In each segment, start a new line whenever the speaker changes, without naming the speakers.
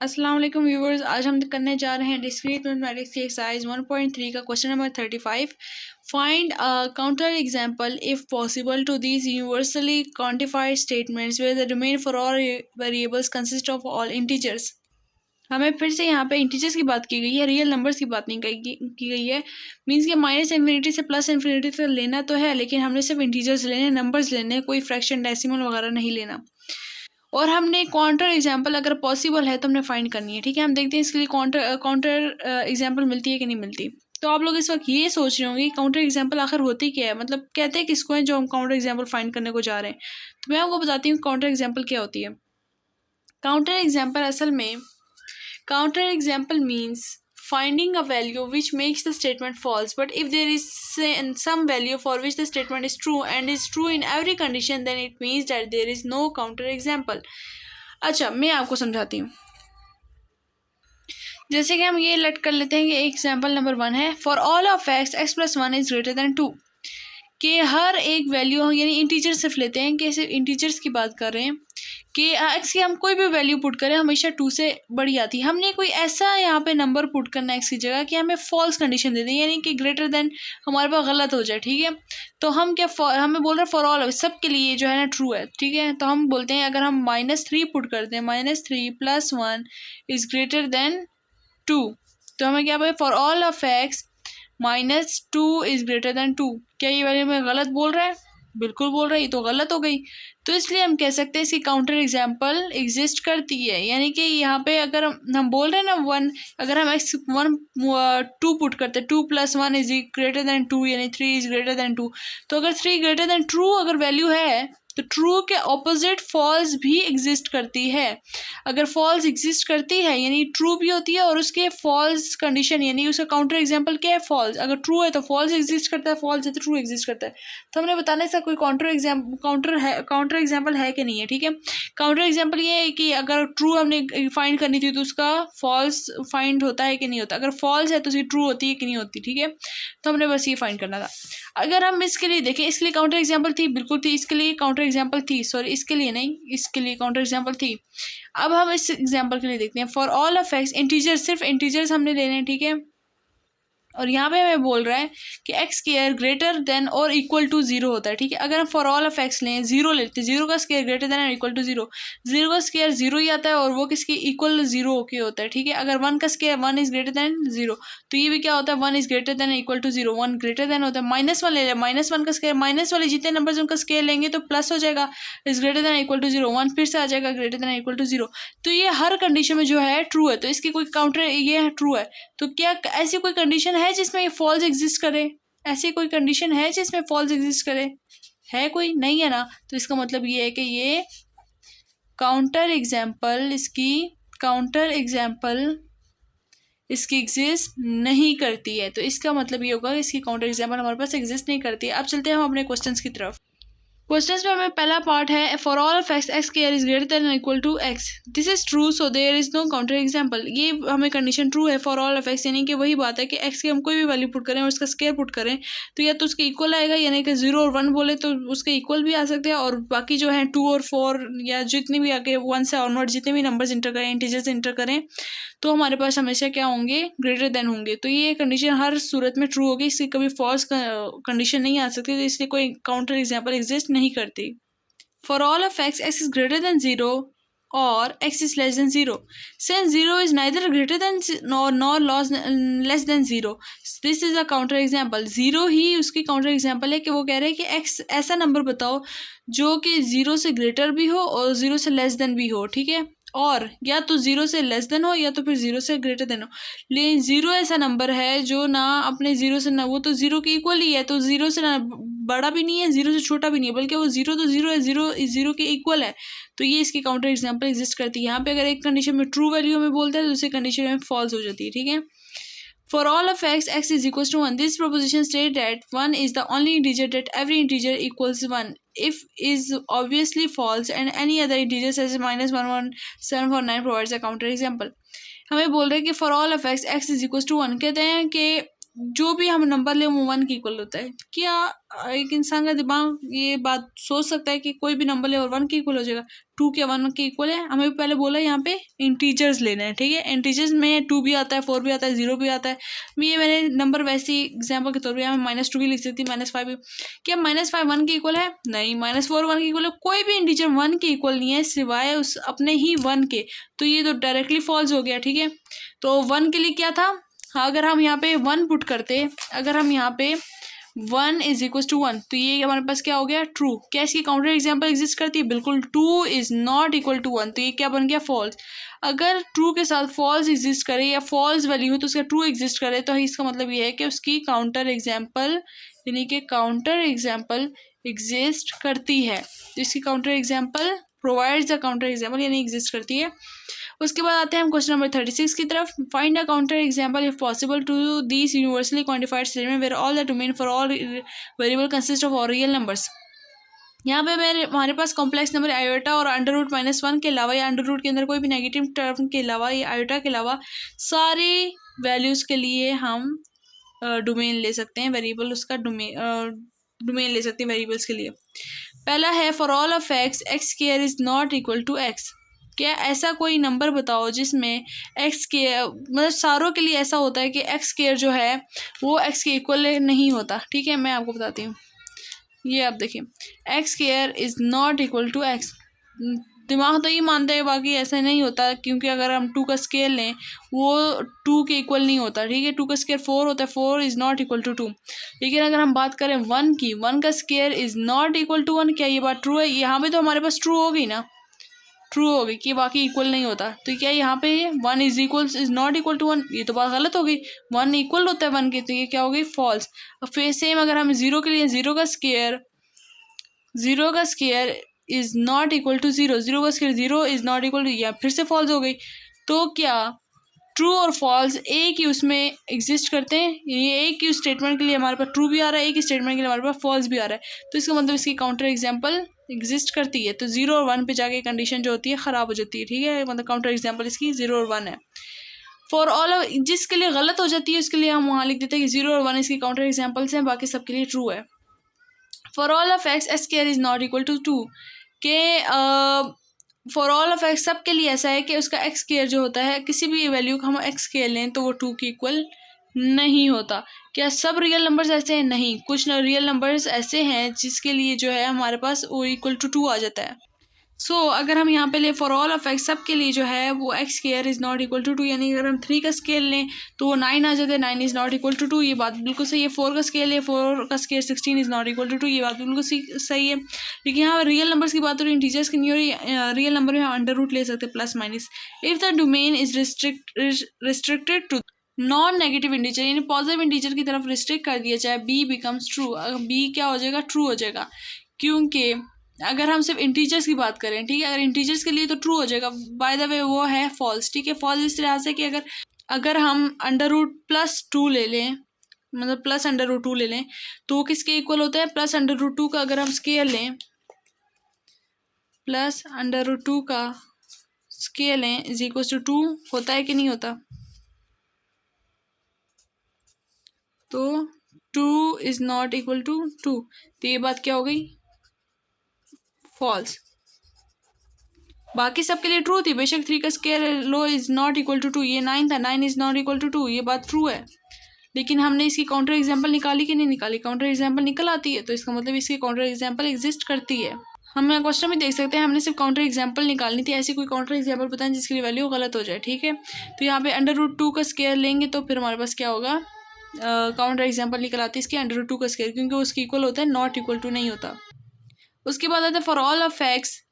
अस्सलाम वालेकुम व्यूवर्स, आज हम करने जा रहे हैं डिस्क्रीट मैथमेटिक्स की एक्सरसाइज 1.3 का question number 35। Find a counter example if possible to these universally quantified statements where the domain for all variables consist of all integers. हमें फिर से यहाँ पे इंटीजर्स की बात की गई है, रियल नंबर्स की बात नहीं की गई है। मीन्स कि माइनस इन्फिनिटी से प्लस इन्फिनिटी तक लेना तो है, लेकिन हमने सिर्फ इंटीजर्स लेने, नंबर्स लेने, कोई फ्रैक्शन डेसिमल वगैरह नहीं लेना। और हमने काउंटर एग्जाम्पल अगर पॉसिबल है तो हमने फाइंड करनी है। ठीक है, हम देखते हैं इसके लिए काउंटर एग्जाम्पल मिलती है कि नहीं मिलती। तो आप लोग इस वक्त ये सोच रहे होंगे काउंटर एग्जाम्पल आखिर होती क्या है, मतलब कहते हैं किसको है जो हम काउंटर एग्जाम्पल फाइंड करने को जा रहे हैं। तो मैं आपको बताती हूँ काउंटर एग्जाम्पल क्या होती है। काउंटर एग्जाम्पल असल में counter example means finding a value which makes the statement false, but if there is some value for which the statement is true and is true in every condition, then it means that there is no counter example. अच्छा, मैं आपको समझाती हूँ। जैसे कि हम ये late कर लेते हैं कि एग्जाम्पल नंबर 1 है, for all of x+1 is greater then 2, कि हर एक वैल्यू यानी इंटीजर सिर्फ लेते हैं कि सिर्फ इंटीजर्स की बात कर रहे हैं कि एक्स की हम कोई भी वैल्यू पुट करें हमेशा 2 से बड़ी आती है। हमने कोई ऐसा यहाँ पे नंबर पुट करना है एक्स की जगह कि हमें फॉल्स कंडीशन दे दें, यानी कि ग्रेटर देन हमारे पास गलत हो जाए। ठीक है, तो हम क्या हमें बोल रहे हैं फॉर ऑल सब के लिए जो है ना ट्रू है। ठीक है, तो हम बोलते हैं अगर हम -3 पुट करते हैं, -3 + 1 इज ग्रेटर देन 2, तो हमें क्या बोले for all of x -2 is greater then 2। क्या ये वैल्यू में गलत बोल रहा है? बिल्कुल बोल रहा है, ये तो गलत हो गई। तो इसलिए हम कह सकते हैं इसकी काउंटर एग्जाम्पल एग्जिस्ट करती है, यानी कि यहाँ पे अगर हम बोल रहे हैं ना 1, अगर हम x 2 पुट करते हैं, 2 + 1 इज ग्रेटर देन 2, यानी 3 इज ग्रेटर देन 2। तो अगर 3 ग्रेटर देन ट्रू अगर वैल्यू है तो ट्रू के ऑपोजिट फॉल्स भी एग्जिस्ट करती है। अगर फॉल्स एग्जिस्ट करती है यानी ट्रू भी होती है, और उसके फॉल्स कंडीशन यानी उसका काउंटर एग्जांपल क्या है? फॉल्स। अगर ट्रू है तो फॉल्स एग्जिस्ट करता है, फॉल्स है तो ट्रू एग्जिस्ट करता है। तो हमने बताना इसका कोई काउंटर एग्जांपल है कि नहीं है। ठीक है, काउंटर एग्जांपल ये है कि अगर ट्रू हमने फाइंड करनी थी तो उसका फॉल्स फाइंड होता है कि नहीं होता, अगर फॉल्स है तो उसकी ट्रू होती है कि नहीं होती। ठीक है, तो हमने बस ये फाइंड करना था। अगर हम इसके लिए देखें, इसके लिए काउंटर एग्जांपल थी, बिल्कुल थी, इसके लिए काउंटर एग्जांपल थी, सॉरी इसके लिए नहीं, इसके लिए काउंटर एग्जांपल थी। अब हम इस एग्जांपल के लिए देखते हैं, for all of x integer, सिर्फ इंटीजर्स हमने लेने हैं। ठीक है, और यहाँ पे हमें बोल रहा है कि एक्स स्क्वायर ग्रेटर देन और इक्वल टू 0 होता है। ठीक है, अगर हम फॉर ऑल ऑफ एक्स लें, 0 लेते हैं, 0 का स्क्वायर ग्रेटर देन और इक्वल टू 0, 0 का स्क्वायर 0 ही आता है और वो किसकी इक्वल 0 होके होता है। ठीक है, अगर 1 का स्क्वायर 1 इज ग्रेटर देन 0, तो ये भी क्या होता है? 1 is greater than equal to 0, 1 greater than होता है। -1 ले लें, -1 का स्क्वायर, माइनस वाले जितने नंबर उनका स्क्वायर लेंगे तो प्लस हो जाएगा, is greater than equal to 0, 1 फिर से आ जाएगा ग्रेटर देन इक्वल टू 0। तो ये हर कंडीशन में जो है ट्रू है, तो इसकी कोई काउंटर ये ट्रू है। तो क्या ऐसी कोई कंडीशन है जिसमें ये फॉल्स एग्जिस्ट करे? ऐसी कोई कंडीशन है जिसमें फॉल्स एग्जिस्ट करे? है कोई? नहीं है ना। तो इसका मतलब ये है कि ये काउंटर एग्जाम्पल इसकी एग्जिस्ट नहीं करती है। तो इसका मतलब ये होगा इसकी काउंटर एग्जाम्पल हमारे पास एग्जिस्ट नहीं करती है। अब चलते हैं हम अपने क्वेश्चंस की तरफ। क्वेश्चंस में हमें पहला पार्ट है, for all of x x square is greater than equal to x, this is true so there is no counter example. ये हमें कंडीशन ट्रू है फॉर ऑल ऑफ एक्स, यानी कि वही बात है कि एक्स की हम कोई भी वैल्यू पुट करें और उसका स्क्वायर पुट करें तो या तो उसके इक्वल आएगा, यानी कि 0 और 1 बोले तो उसके इक्वल भी आ सकते हैं, और बाकी जो है 2 और 4 या जितनी भी आगे 1 से ऑनवर्ड जितने भी नंबर्स इंटर करें, इंटीजर्स इंटर करें, तो हमारे पास हमेशा क्या होंगे? ग्रेटर देन होंगे। तो ये कंडीशन हर सूरत में ट्रू होगी, इसकी कभी फॉल्स कंडीशन नहीं आ सकती, तो इसलिए कोई काउंटर एग्जाम्पल एग्जिस्ट नहीं करती। For all of x, x is greater than 0 or x is less than 0. Since 0 is neither greater than nor less than 0, this is a counter example. 0 ही उसकी counter example है कि वो कह रहे हैं कि x ऐसा नंबर बताओ जो कि 0 से ग्रेटर भी हो और 0 से लेस देन भी हो। ठीक है, और या तो 0 से लेस देन हो या तो फिर 0 से ग्रेटर देन हो, लेकिन 0 ऐसा नंबर है जो ना अपने 0 से ना, वो तो 0 के इक्वल ही है, तो 0 से ना बड़ा भी नहीं है, 0 से छोटा भी नहीं है, बल्कि वो 0 तो 0 है, 0 के इक्वल है। तो ये इसकी काउंटर एग्जांपल एग्जिस्ट करती है। यहाँ पे अगर एक कंडीशन में ट्रू वैल्यू में बोलता है तो दूसरी कंडीशन में फॉल्स हो जाती है। ठीक है, For all of x, x is equals to 1. This proposition states that 1 is the only integer that every integer equals 1. If is obviously false and any other integer such as -1, 1, 7, 4, 9 provides a counter example. हमें बोल रहे हैं कि for all of x, x is equals to 1, कहते हैं कि जो भी हम नंबर ले वो 1 के इक्वल होता है। क्या एक इंसान का दिमाग ये बात सोच सकता है कि कोई भी नंबर ले और 1 के इक्वल हो जाएगा? 2 क्या 1 के इक्वल है? हमें पहले बोला यहाँ पे इंटीजर्स लेना है, ठीक है। इंटीजर्स में 2 भी आता है, 4 भी आता है, 0 भी आता है। ये मैंने नंबर वैसे ही एग्जाम्पल के तौर पर यहाँ -2 भी लिख सकती हूँ, -5 भी। क्या -5 1 के इक्वल है? नहीं। -4 1 के इक्वल है? कोई भी इंटीजर 1 के इक्वल नहीं है सिवाय उस अपने ही 1 के। तो ये तो डायरेक्टली फॉल्स हो गया, ठीक है। तो 1 के लिए क्या था? हाँ, अगर हम यहाँ पे 1 पुट करते, अगर हम यहाँ पे 1 इज इक्वल टू 1, तो ये हमारे पास क्या हो गया? ट्रू। क्या इसकी काउंटर एग्जाम्पल एग्जिस्ट करती है? बिल्कुल। 2 इज नॉट इक्वल टू 1, तो ये क्या बन गया? फॉल्स। अगर ट्रू के साथ फॉल्स एग्जिस्ट करे या फॉल्स वैल्यू हो तो उसका ट्रू एग्जिस्ट करे, तो इसका मतलब ये है कि उसकी काउंटर एग्जाम्पल यानी कि काउंटर एग्जाम्पल एग्जिस्ट करती है। तो इसकी counter example provides the counter example यानी एग्जिस्ट करती है। उसके बाद आते हैं हम क्वेश्चन नंबर 36 की तरफ। Find a counter example if possible to these universally quantified statement where all the domain for all variable consist of all real numbers. यहाँ पे हमारे पास कॉम्प्लेक्स नंबर आयोटा और √-1 के अलावा या अंडर रूट के अंदर कोई भी नेगेटिव टर्म के अलावा या आयोटा के अलावा सारे वैल्यूज़ के लिए हम डोमेन ले सकते हैं, वेरिएबल उसका डोमेन ले सकते हैं वेरिएबल्स के लिए। पहला है for all of x square is not equal to x. क्या ऐसा कोई नंबर बताओ जिसमें एक्स स्क्वायर मतलब सारों के लिए ऐसा होता है कि एक्स स्क्वायर जो है वो एक्स के इक्वल नहीं होता, ठीक है। मैं आपको बताती हूँ, ये आप देखिए, x square is not equal to x. दिमाग तो ये मानते हैं, बाकी ऐसा नहीं होता, क्योंकि अगर हम 2 का स्केल लें वो 2 के इक्वल नहीं होता, ठीक है। 2 का स्केयर 4 होता है, 4 इज़ नॉट इक्वल टू 2। लेकिन अगर हम बात करें 1 की, 1 का square is not equal to 1, क्या ये बात ट्रू है? यहाँ पे तो हमारे पास ट्रू हो गई ना, ट्रू हो गई कि बाकी इक्वल नहीं होता। तो क्या यहाँ पे 1 इज नॉट इक्वल टू 1, ये तो बात गलत हो गई। 1 इक्वल होता है 1 के, तो ये क्या हो गई? फॉल्स। और फिर सेम अगर हम 0 के लिए, 0 का square is not equal to 0, 0 का square 0 is not equal to, या फिर से फॉल्स हो गई। तो क्या ट्रू और फॉल्स एक ही उसमें एग्जिस्ट करते हैं? ये एक ही स्टेटमेंट के लिए हमारे पास ट्रू भी आ रहा है, एक ही स्टेटमेंट के लिए हमारे पास फॉल्स भी आ रहा है। तो इसका मतलब इसकी काउंटर एग्जाम्पल एग्जिस्ट करती है। तो 0 और 1 पे जाके कंडीशन जो होती है ख़राब हो जाती है, ठीक है। मतलब काउंटर एग्जाम्पल इसकी 0 और 1 है। फॉर ऑल जिसके लिए गलत हो जाती है उसके लिए हम वहाँ लिख देते हैं कि 0 और 1 इसकी काउंटर एग्जाम्पल्स हैं, बाकी सबके लिए ट्रू है। For all of x square is not equal to 2 के फॉर ऑल ऑफ एक्स सब के लिए ऐसा है कि उसका एक्स स्क्वायर जो होता है, किसी भी वैल्यू का हम एक्स स्क्वायर लें तो वो 2 के इक्वल नहीं होता। क्या सब रियल नंबर्स ऐसे हैं? नहीं, कुछ रियल नंबर्स ऐसे हैं जिसके लिए जो है हमारे पास वो इक्वल टू 2 आ जाता है। अगर हम यहाँ पे ले फॉर ऑल ऑफ एक्स सब के लिए जो है वो x square is not equal to 2, यानी अगर हम 3 का स्केल लें तो वो 9 आ जाता है, 9 इज नॉट इक्वल टू 2, ये बात बिल्कुल सही है। 4 का स्केल है, 4 का square 16 is not equal to 2, ये बात बिल्कुल सही है। लेकिन यहाँ रियल नंबर्स की बात हो रही है, इंटीजर्स की नहीं हो रही। रियल नंबर में हम अंडर रूट ले सकते हैं, plus minus. If the domain is restricted to non negative integer, यानी पॉजिटिव इंटीजर की तरफ रिस्ट्रिक्ट कर दिया जाए, बी बिकम्स ट्रू। बी क्या हो जाएगा? ट्रू हो जाएगा, क्योंकि अगर हम सिर्फ इंटीजर्स की बात करें, ठीक है, अगर इंटीजर्स के लिए तो ट्रू हो जाएगा। बाय द वे वो है फॉल्स, ठीक है। फॉल्स इस तरह से कि अगर हम √+2 ले लें, मतलब +√2 ले लें, तो वो किसके इक्वल होता है? +√2 का अगर हम स्केयर लें, +√2 का स्केयर लें इज इक्वल टू 2 होता है कि नहीं होता? तो 2 इज नॉट इक्वल टू 2, तो ये बात क्या हो गई? फॉल्स। बाकी सबके लिए ट्रू थी, बेशक 3 का स्केयर लो इज नॉट इक्वल टू 2, ये 9 था, 9 इज नॉट इक्वल टू 2, ये बात ट्रू है। लेकिन हमने इसकी काउंटर एग्जाम्पल निकाली कि नहीं निकाली? काउंटर एग्जाम्पल निकल आती है, तो इसका मतलब इसकी काउंटर एग्जाम्पल एग्जिस्ट करती है। हम यहाँ क्वेश्चन में देख सकते हैं, हमने सिर्फ काउंटर एग्जाम्पल निकालनी थी, ऐसी कोई काउंटर एग्जाम्पल बताएं जिसकी वैल्यू गलत हो जाए, ठीक है। तो यहाँ पे √2 का स्केयर लेंगे तो फिर हमारे पास क्या होगा? काउंटर एग्जाम्पल निकल आती है इसकी √2 का स्केयर, क्योंकि उसकी इक्वल होता है, नॉट इक्वल टू नहीं होता। उसके बाद आता है for all of x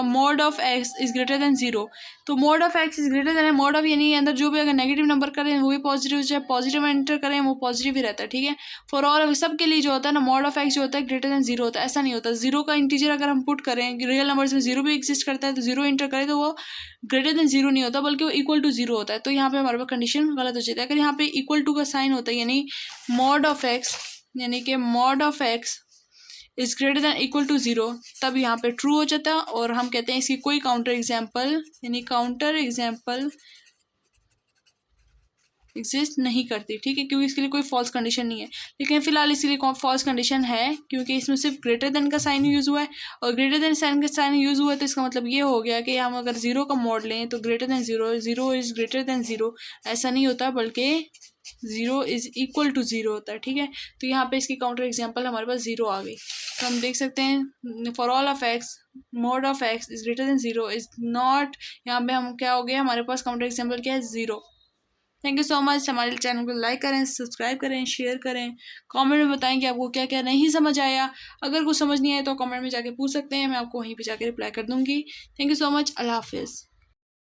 mode of x is greater then 0। तो mode of x is greater then, mode of यानी अंदर जो भी अगर नेगेटिव नंबर करें वो भी पॉजिटिव, चाहे पॉजिटिव एंटर करें वो पॉजिटिव ही रहता है, ठीक है। फॉर ऑल ऑफ सब के लिए जो होता है ना, मोड ऑफ एक्स जो होता है ग्रेटर देन 0 होता है। ऐसा नहीं होता, 0 का इंटीजर अगर हम पुट करें, रियल नंबर्स में 0 भी एग्जिस्ट करता है, तो 0 एंटर करें तो वो ग्रेटर देन 0 नहीं होता, बल्कि वो इक्वल टू 0 होता है। तो यहाँ पे हमारे पास कंडीशन गलत हो जाती है। अगर यहाँ पे इक्वल टू का साइन होता है, यानी मोड ऑफ एक्स, यानी कि mod of x is greater than equal to 0, तब यहाँ पे ट्रू हो जाता है। और हम कहते हैं इसकी कोई काउंटर एग्जाम्पल, यानी काउंटर एग्जाम्पल एग्जिस्ट नहीं करती, ठीक है, क्योंकि इसके लिए कोई फॉल्स कंडीशन नहीं है। लेकिन फिलहाल इसके लिए फॉल्स कंडीशन है, क्योंकि इसमें सिर्फ ग्रेटर देन का साइन यूज़ हुआ है, और ग्रेटर देन साइन का साइन यूज़ हुआ है तो इसका मतलब ये हो गया कि हम अगर ज़ीरो का मॉड लें तो greater than zero, zero is greater than zero, ऐसा नहीं होता, बल्कि zero is equal to zero होता है, ठीक है। तो यहाँ पे इसकी काउंटर एग्जांपल हमारे पास ज़ीरो आ गई, तो हम देख सकते हैं for all of x mod of x is greater than zero is not, यहाँ पे हम क्या हो गया, हमारे पास काउंटर एग्जांपल क्या है, zero. Thank you so much. हमारे चैनल को लाइक करें, सब्सक्राइब करें, शेयर करें, कमेंट में बताएं कि आपको क्या क्या नहीं समझ आया। अगर कुछ समझ नहीं आया तो कमेंट में जाके पूछ सकते हैं, मैं आपको वहीं पे जाके रिप्लाई कर दूंगी। Thank you so much. Allah हाफिज़।